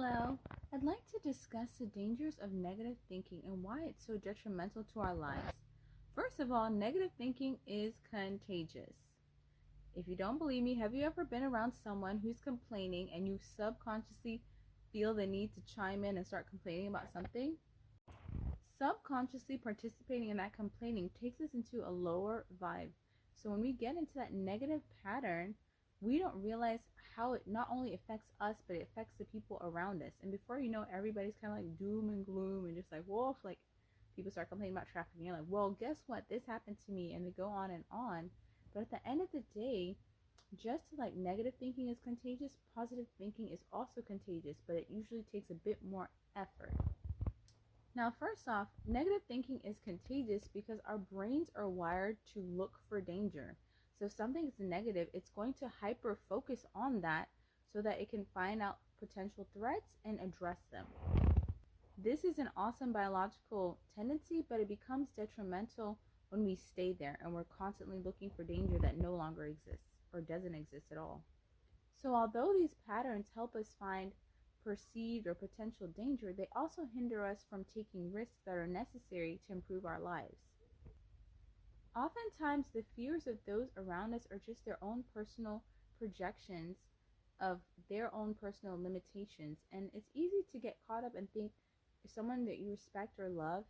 Hello, I'd like to discuss the dangers of negative thinking and why it's so detrimental to our lives. First of all, negative thinking is contagious. If you don't believe me, have you ever been around someone who's complaining and you subconsciously feel the need to chime in and start complaining about something? Subconsciously participating in that complaining takes us into a lower vibe. So when we get into that negative pattern, we don't realize how it not only affects us, but it affects the people around us. And before you know, everybody's kind of like doom and gloom and just like, wolf, like people start complaining about traffic. And you're like, well, guess what? This happened to me. And they go on and on. But at the end of the day, just like negative thinking is contagious, positive thinking is also contagious, but it usually takes a bit more effort. Now, first off, negative thinking is contagious because our brains are wired to look for danger. So if something's negative, it's going to hyper focus on that so that it can find out potential threats and address them. This is an awesome biological tendency, but it becomes detrimental when we stay there and we're constantly looking for danger that no longer exists or doesn't exist at all. So although these patterns help us find perceived or potential danger, they also hinder us from taking risks that are necessary to improve our lives. Oftentimes, the fears of those around us are just their own personal projections of their own personal limitations. And it's easy to get caught up and think if someone that you respect or love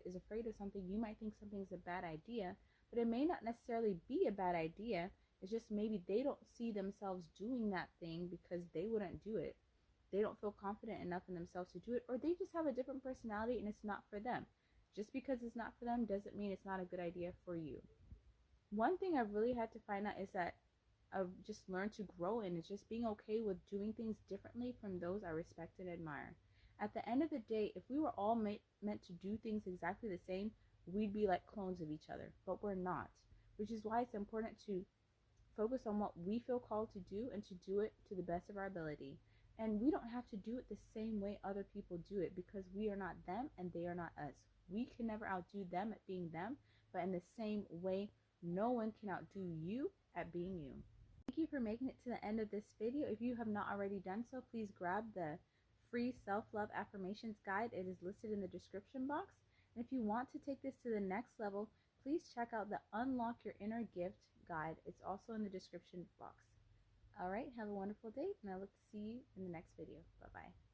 is afraid of something, you might think something's a bad idea, but it may not necessarily be a bad idea. It's just maybe they don't see themselves doing that thing because they wouldn't do it. They don't feel confident enough in themselves to do it, or they just have a different personality and it's not for them. Just because it's not for them doesn't mean it's not a good idea for you. One thing I've really had to find out is that I've just learned to grow in is just being okay with doing things differently from those I respect and admire. At the end of the day, if we were all meant to do things exactly the same, we'd be like clones of each other, but we're not, which is why it's important to focus on what we feel called to do and to do it to the best of our ability. And we don't have to do it the same way other people do it because we are not them and they are not us. We can never outdo them at being them, but in the same way, no one can outdo you at being you. Thank you for making it to the end of this video. If you have not already done so, please grab the free self-love affirmations guide. It is listed in the description box. And if you want to take this to the next level, please check out the Unlock Your Inner Gift guide. It's also in the description box. All right, have a wonderful day, and I look to see you in the next video. Bye-bye.